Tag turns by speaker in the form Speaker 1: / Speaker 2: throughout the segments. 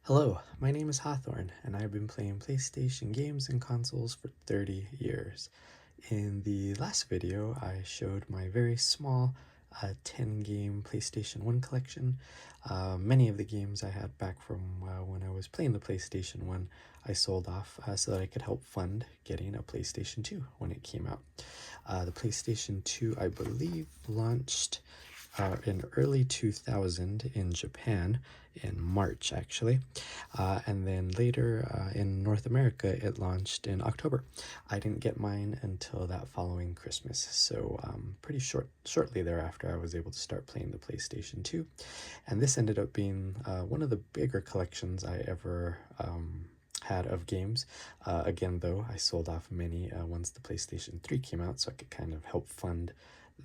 Speaker 1: Hello, my name is Hawthorne, and I've been playing PlayStation games and consoles for 30 years. In the last video, I showed my very small 10-game PlayStation 1 collection. Many of the games I had back from when I was playing the PlayStation 1, I sold off so that I could help fund getting a PlayStation 2 when it came out. The PlayStation 2, I believe, launched in early 2000 in Japan, in March actually, and then later in North America it launched in October. I didn't get mine until that following Christmas, so pretty shortly thereafter I was able to start playing the PlayStation 2, and this ended up being one of the bigger collections I ever had of games. Again, though, I sold off many once the PlayStation 3 came out, so I could kind of help fund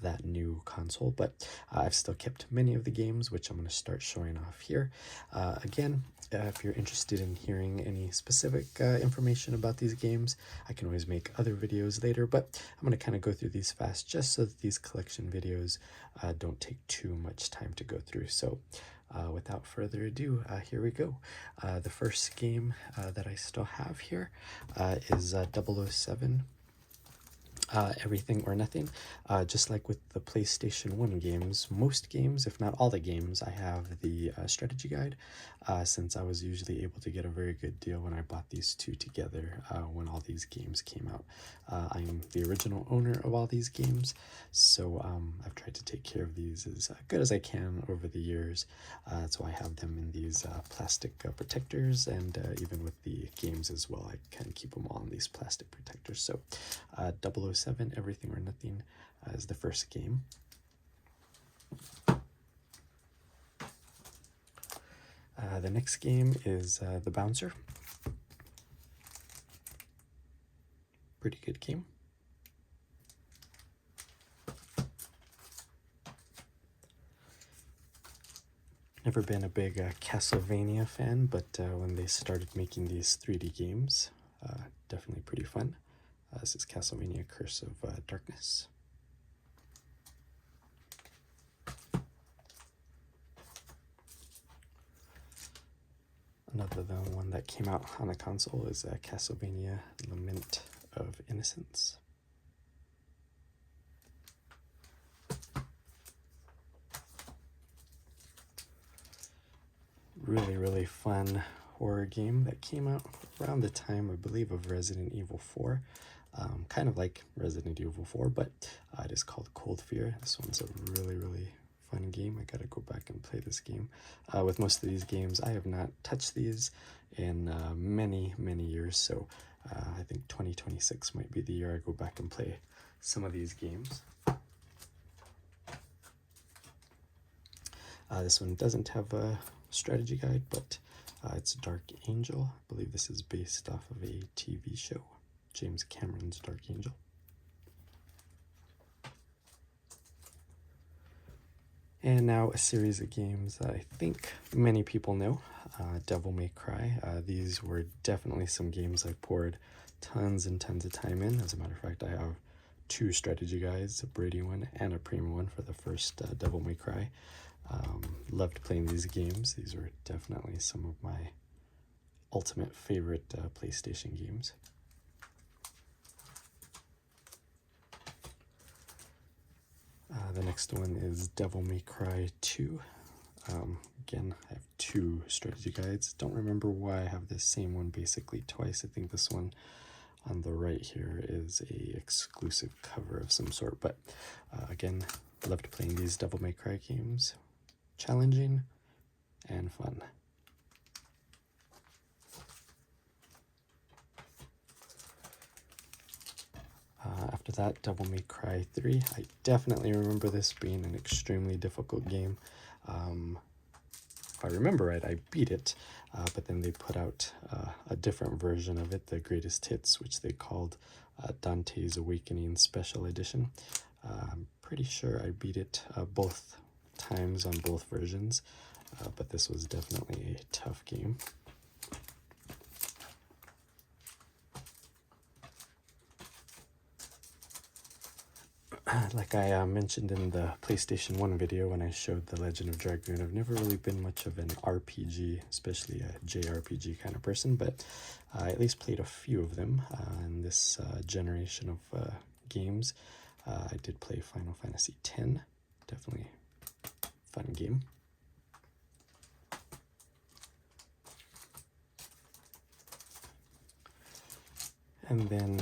Speaker 1: that new console, but I've still kept many of the games, which I'm going to start showing off here. Again, if you're interested in hearing any specific information about these games, I can always make other videos later, but I'm going to kind of go through these fast just so that these collection videos don't take too much time to go through. So without further ado, here we go. The first game that I still have here is 007 Everything or Nothing. Just like with the PlayStation 1 games, most games, if not all the games, I have the strategy guide, since I was usually able to get a very good deal when I bought these two together when all these games came out. I'm the original owner of all these games, so I've tried to take care of these as good as I can over the years. So I have them in these plastic protectors, and even with the games as well, I kind of keep them all in these plastic protectors. So 007 Everything or Nothing is the first game. The next game is The Bouncer. Pretty good game. Never been a big Castlevania fan, but when they started making these 3D games, definitely pretty fun. This is Castlevania Curse of Darkness. Another one that came out on the console is Castlevania Lament of Innocence. Really fun horror game that came out around the time, I believe, of Resident Evil 4. Kind of like Resident Evil 4, but it is called Cold Fear. This one's a really fun game. I gotta go back and play this game. With most of these games, I have not touched these in many years, so I think 2026 might be the year I go back and play some of these games. This one doesn't have a strategy guide, but it's Dark Angel. I believe this is based off of a TV show, James Cameron's Dark Angel. And now a series of games that I think many people know. Devil May Cry. These were definitely some games I poured tons and tons of time in. As a matter of fact, I have two strategy guides, a Brady one and a Premium one for the first Devil May Cry. Loved playing these games. These were definitely some of my ultimate favorite PlayStation games. The next one is Devil May Cry 2. Again, I have two strategy guides. Don't remember why I have the same one basically twice. I think this one on the right here is a exclusive cover of some sort, but again, loved playing these Devil May Cry games. Challenging and fun. After that, Devil May Cry 3. I definitely remember this being an extremely difficult game. If I remember right, I beat it, but then they put out a different version of it, the Greatest Hits, which they called Dante's Awakening Special Edition. I'm pretty sure I beat it both times on both versions, but this was definitely a tough game. Like I mentioned in the PlayStation 1 video when I showed The Legend of Dragoon, I've never really been much of an RPG, especially a JRPG kind of person, but I at least played a few of them in this generation of games. I did play Final Fantasy X, definitely a fun game. And then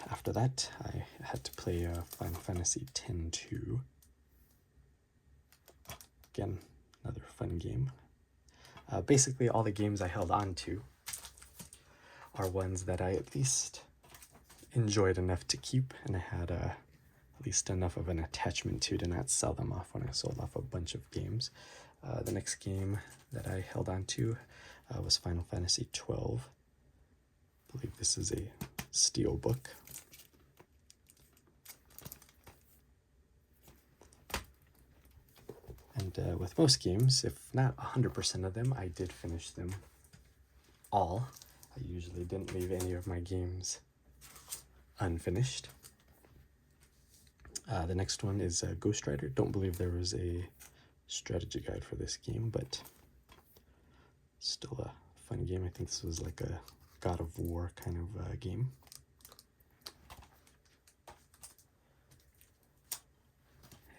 Speaker 1: after that, I had to play Final Fantasy X-2. Again, another fun game. Basically, all the games I held on to are ones that I at least enjoyed enough to keep, and I had at least enough of an attachment to not sell them off when I sold off a bunch of games. The next game that I held on to was Final Fantasy XII. I believe this is a steel book. And with most games, if not 100% of them, I did finish them all. I usually didn't leave any of my games unfinished. The next one is Ghost Rider. Don't believe there was a strategy guide for this game, but still a fun game. I think this was like a God of War kind of game.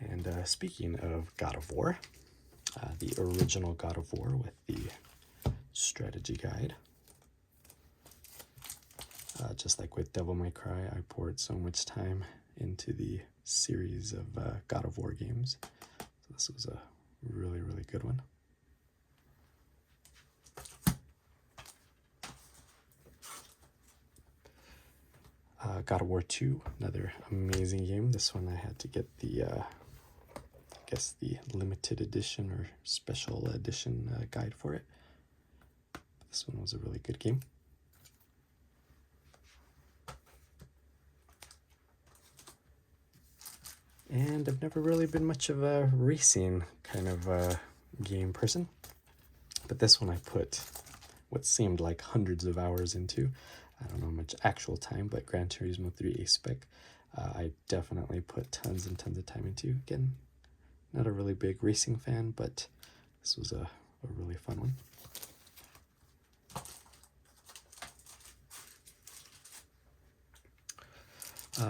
Speaker 1: And speaking of God of War, the original God of War with the strategy guide. Just like with Devil May Cry, I poured so much time into the series of God of War games. So this was a really, really good one. God of War 2, another amazing game. This one I had to get the, I guess the limited edition or special edition guide for it. But this one was a really good game. And I've never really been much of a racing kind of game person. But this one I put what seemed like hundreds of hours into. I don't know how much actual time, but Gran Turismo 3 A-Spec, I definitely put tons and tons of time into. Again, not a really big racing fan, but this was a really fun one.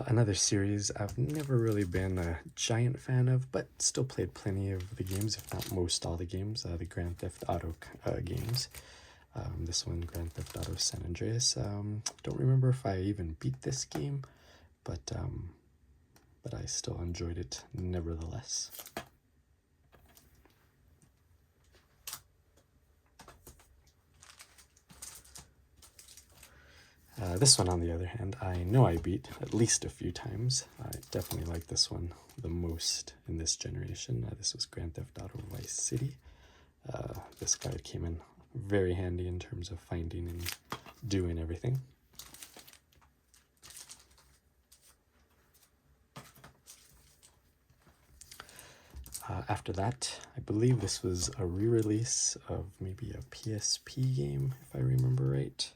Speaker 1: Another series I've never really been a giant fan of, but still played plenty of the games, if not most all the games, the Grand Theft Auto games. This one, Grand Theft Auto San Andreas. Don't remember if I even beat this game, but I still enjoyed it nevertheless. This one, on the other hand, I know I beat at least a few times. I definitely like this one the most in this generation. This was Grand Theft Auto Vice City. This guide came in very handy in terms of finding and doing everything. After that, I believe this was a re-release of maybe a PSP game, if I remember right.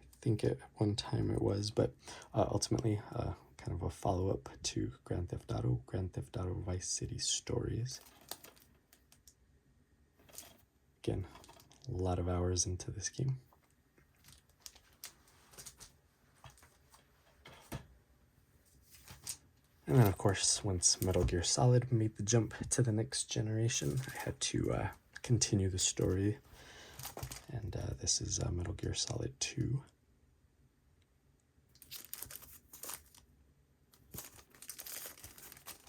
Speaker 1: I think at one time it was, but ultimately kind of a follow-up to Grand Theft Auto Vice City Stories. Again, a lot of hours into this game. And then, of course, once Metal Gear Solid made the jump to the next generation, I had to continue the story. And this is Metal Gear Solid 2.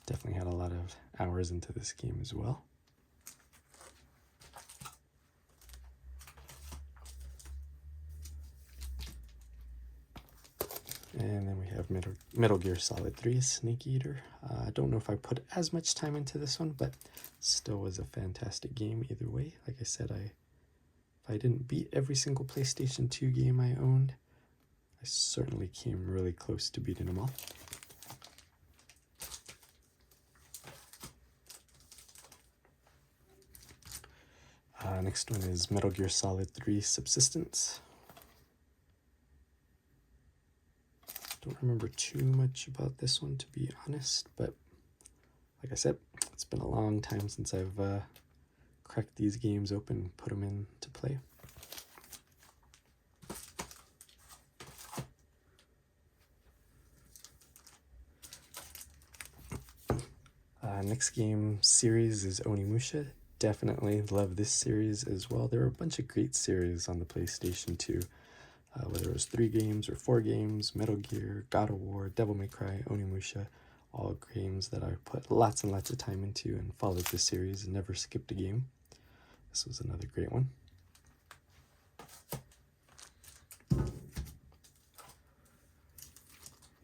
Speaker 1: Definitely had a lot of hours into this game as well. And then we have Metal Gear Solid 3, Snake Eater. I don't know if I put as much time into this one, but still was a fantastic game either way. Like I said, if I didn't beat every single PlayStation 2 game I owned, I certainly came really close to beating them all. Next one is Metal Gear Solid 3 Subsistence. Don't remember too much about this one, to be honest, but like I said, it's been a long time since I've cracked these games open and put them into play. Next game series is Onimusha. Definitely love this series as well. There are a bunch of great series on the PlayStation 2, whether it was 3 games or 4 games, Metal Gear, God of War, Devil May Cry, Onimusha, all games that I put lots and lots of time into and followed the series and never skipped a game. This was another great one.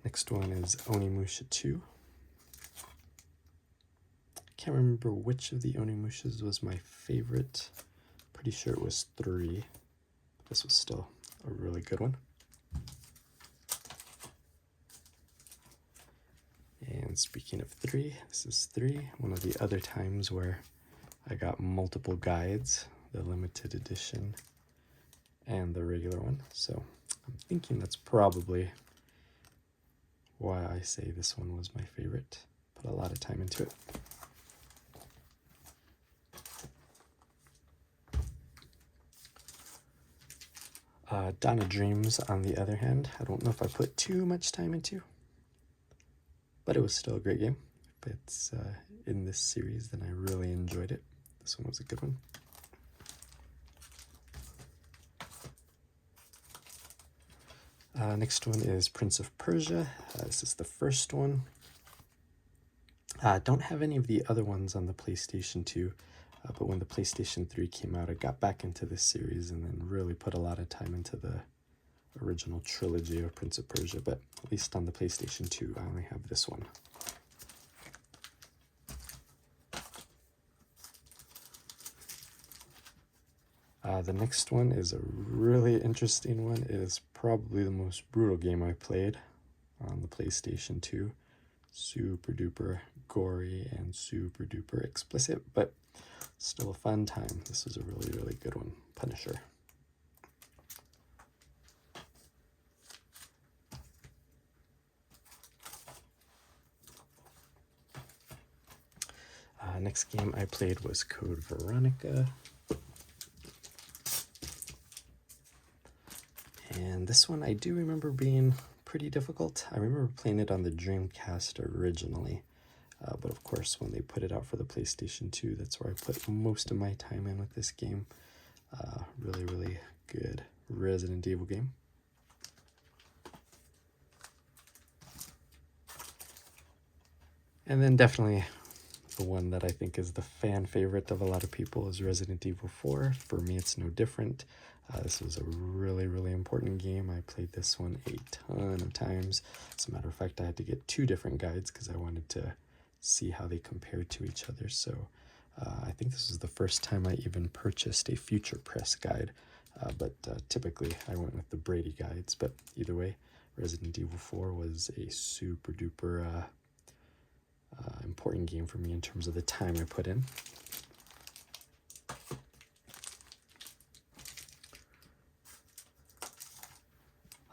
Speaker 1: Next one is Onimusha 2. Can't remember which of the Onimushas was my favorite. Pretty sure it was 3. This was still a really good one. And speaking of 3, this is 3, one of the other times where I got multiple guides, the limited edition and the regular one. So I'm thinking that's probably why I say this one was my favorite. Put a lot of time into it. Dawn of Dreams, on the other hand, I don't know if I put too much time into, but it was still a great game. If it's in this series, then I really enjoyed it. This one was a good one. Next one is Prince of Persia. This is the first one. Don't have any of the other ones on the PlayStation 2, but when the PlayStation 3 came out, I got back into this series and then really put a lot of time into the original trilogy of Prince of Persia, but at least on the PlayStation 2, I only have this one. The next one is a really interesting one. It is probably the most brutal game I played on the PlayStation 2. Super duper gory and super duper explicit, but still a fun time. This was a really, really good one. Punisher. Next game I played was Code Veronica. And this one I do remember being pretty difficult. I remember playing it on the Dreamcast originally, but of course when they put it out for the PlayStation 2, that's where I put most of my time in with this game. Really, really good Resident Evil game. And then definitely the one that I think is the fan favorite of a lot of people is Resident Evil 4. For me, it's no different. This was a really, really important game. I played this one a ton of times. As a matter of fact, I had to get 2 different guides because I wanted to see how they compared to each other. So I think this was the first time I even purchased a Future Press guide, but typically I went with the Brady guides. But either way, Resident Evil 4 was a super duper important game for me in terms of the time I put in.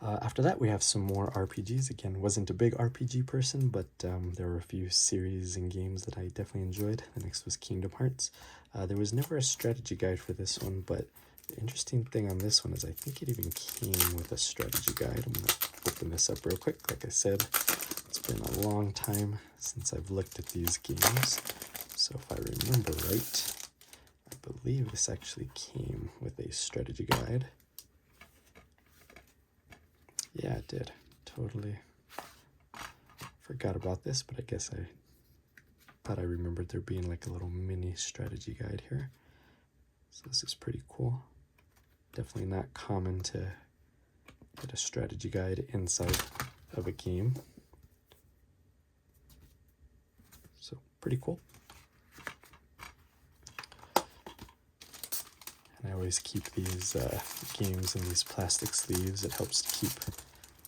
Speaker 1: After that, we have some more RPGs. Again, wasn't a big RPG person, but there were a few series and games that I definitely enjoyed. The next was Kingdom Hearts. There was never a strategy guide for this one, but the interesting thing on this one is I think it even came with a strategy guide. I'm going to open this up real quick. Like I said, it's been a long time since I've looked at these games. So if I remember right, I believe this actually came with a strategy guide. Yeah, it did. Totally forgot about this, but I guess I thought I remembered there being like a little mini strategy guide here. So this is pretty cool. Definitely not common to get a strategy guide inside of a game. So pretty cool. And I always keep these games in these plastic sleeves. It helps keep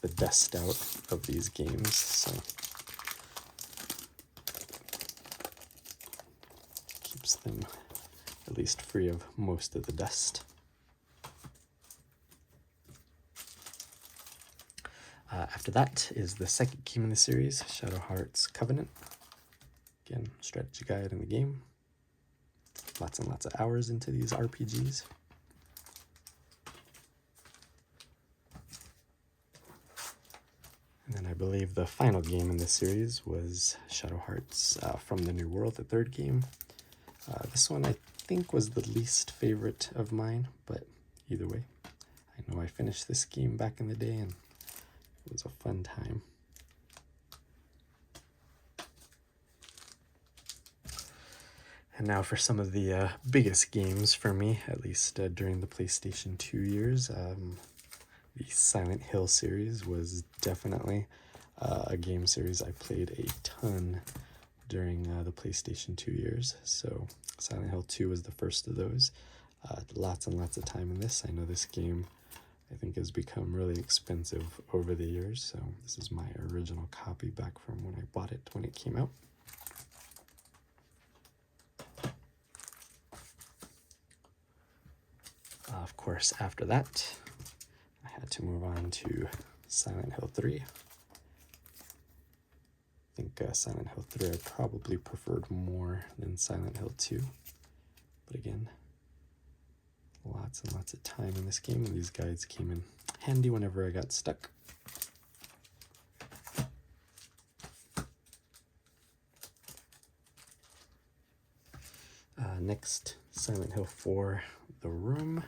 Speaker 1: the dust out of these games. So keeps them at least free of most of the dust. After that is the second game in the series, Shadow Hearts Covenant. Again, strategy guide in the game. Lots and lots of hours into these RPGs. And then I believe the final game in this series was Shadow Hearts From the New World, the third game. This one I think was the least favorite of mine, but either way, I know I finished this game back in the day and it was a fun time. And now for some of the biggest games for me, at least during the PlayStation 2 years. The Silent Hill series was definitely a game series I played a ton during the PlayStation 2 years. So Silent Hill 2 was the first of those. Lots and lots of time in this. I know this game, I think, has become really expensive over the years. So this is my original copy back from when I bought it when it came out. Of course, after that, I had to move on to Silent Hill 3. I think Silent Hill 3 I probably preferred more than Silent Hill 2. But again, lots and lots of time in this game, and these guides came in handy whenever I got stuck. Next, Silent Hill 4, The Room,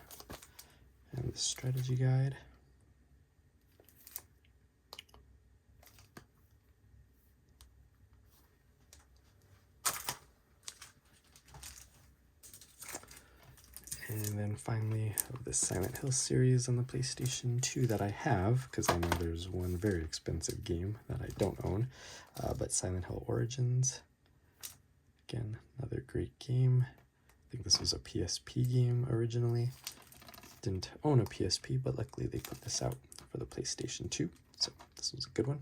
Speaker 1: and the strategy guide. And then finally, of the Silent Hill series on the PlayStation 2 that I have, because I know there's one very expensive game that I don't own, but Silent Hill Origins. Again, another great game. I think this was a PSP game originally. Didn't own a PSP, but luckily they put this out for the PlayStation 2, so this was a good one.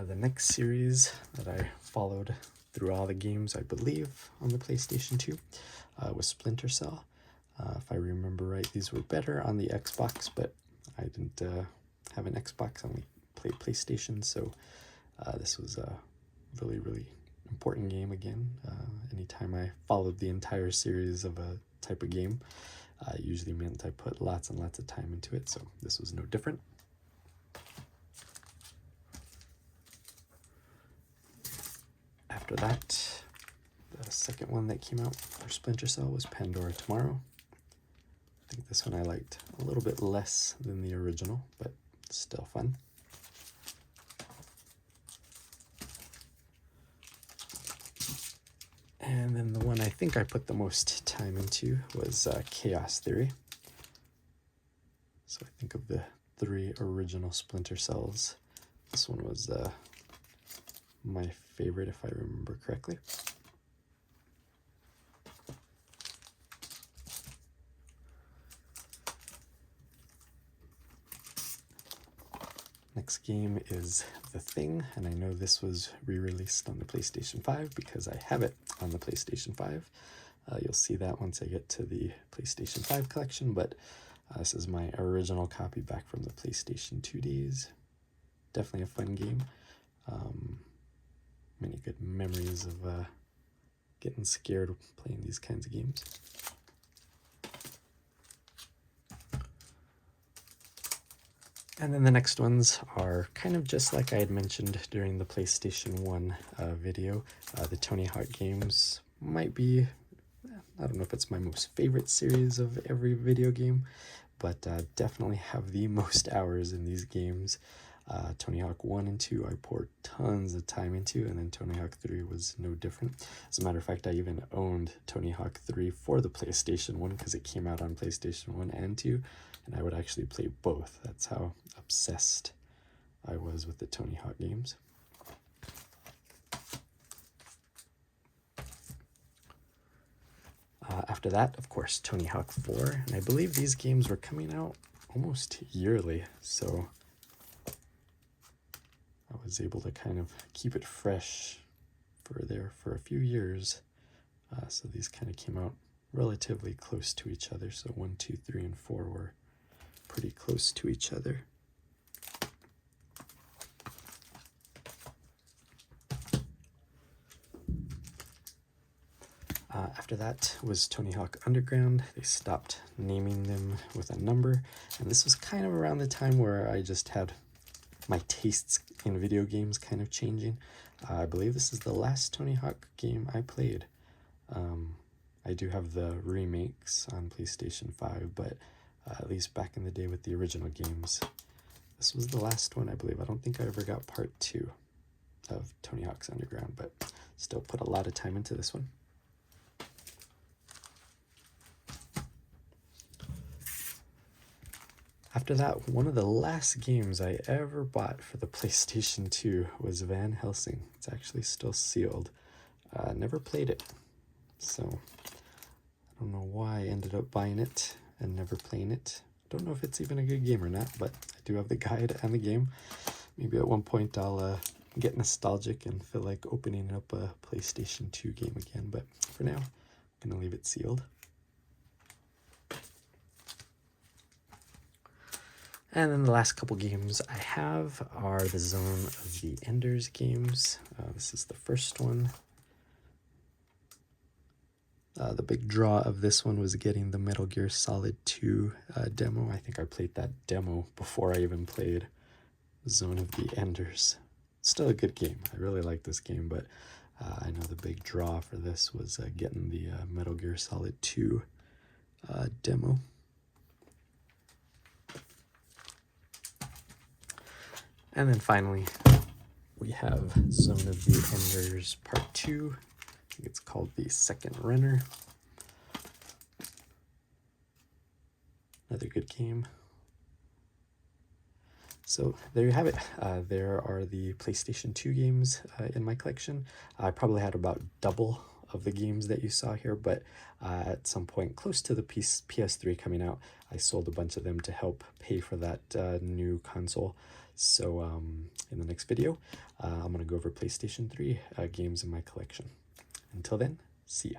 Speaker 1: The next series that I followed through all the games, I believe, on the PlayStation 2 was Splinter Cell. If I remember right, these were better on the Xbox, but I didn't have an Xbox, I only played PlayStation, so this was a really, really important game again. Anytime I followed the entire series of a type of game, it usually meant I put lots and lots of time into it, so this was no different. After that, the second one that came out for Splinter Cell was Pandora Tomorrow. I think this one I liked a little bit less than the original, but still fun. And then the one I think I put the most time into was Chaos Theory. So I think of the 3 original Splinter Cells, this one was my favorite, if I remember correctly. Next game is The Thing, and I know this was re-released on the PlayStation 5 because I have it on the PlayStation 5. You'll see that once I get to the PlayStation 5 collection, but this is my original copy back from the PlayStation 2 days. Definitely a fun game. Many good memories of getting scared playing these kinds of games. And then the next ones are kind of just like I had mentioned during the PlayStation 1 video. The Tony Hawk games might be, I don't know if it's my most favorite series of every video game, but definitely have the most hours in these games. Tony Hawk 1 and 2 I poured tons of time into, and then Tony Hawk 3 was no different. As a matter of fact, I even owned Tony Hawk 3 for the PlayStation 1 because it came out on PlayStation 1 and 2, and I would actually play both. That's how obsessed I was with the Tony Hawk games. After that, of course, Tony Hawk 4, and I believe these games were coming out almost yearly, so I was able to kind of keep it fresh for a few years. So these kind of came out relatively close to each other. So 1, 2, 3, and 4 were pretty close to each other. After that was Tony Hawk Underground. They stopped naming them with a number, and this was kind of around the time where I just had my tastes in video games kind of changing. I believe this is the last Tony Hawk game I played. I do have the remakes on PlayStation 5, but at least back in the day with the original games, this was the last one, I believe. I don't think I ever got part 2 of Tony Hawk's Underground, but still put a lot of time into this one. After that, one of the last games I ever bought for the PlayStation 2 was Van Helsing. It's actually still sealed. Never played it, so I don't know why I ended up buying it and never playing it. Don't know if it's even a good game or not, but I do have the guide and the game. Maybe at one point I'll get nostalgic and feel like opening up a PlayStation 2 game again, but for now, I'm gonna leave it sealed. And then the last couple games I have are the Zone of the Enders games. This is the first one. The big draw of this one was getting the Metal Gear Solid 2 demo. I think I played that demo before I even played Zone of the Enders. Still a good game. I really like this game, but I know the big draw for this was getting the Metal Gear Solid 2 demo. And then finally, we have Zone of the Enders Part 2. I think it's called The Second Runner. Another good game. So there you have it. There are the PlayStation 2 games in my collection. I probably had about double of the games that you saw here, but at some point close to the PS3 coming out, I sold a bunch of them to help pay for that new console. So in the next video, I'm going to go over PlayStation 3 games in my collection. Until then, see ya.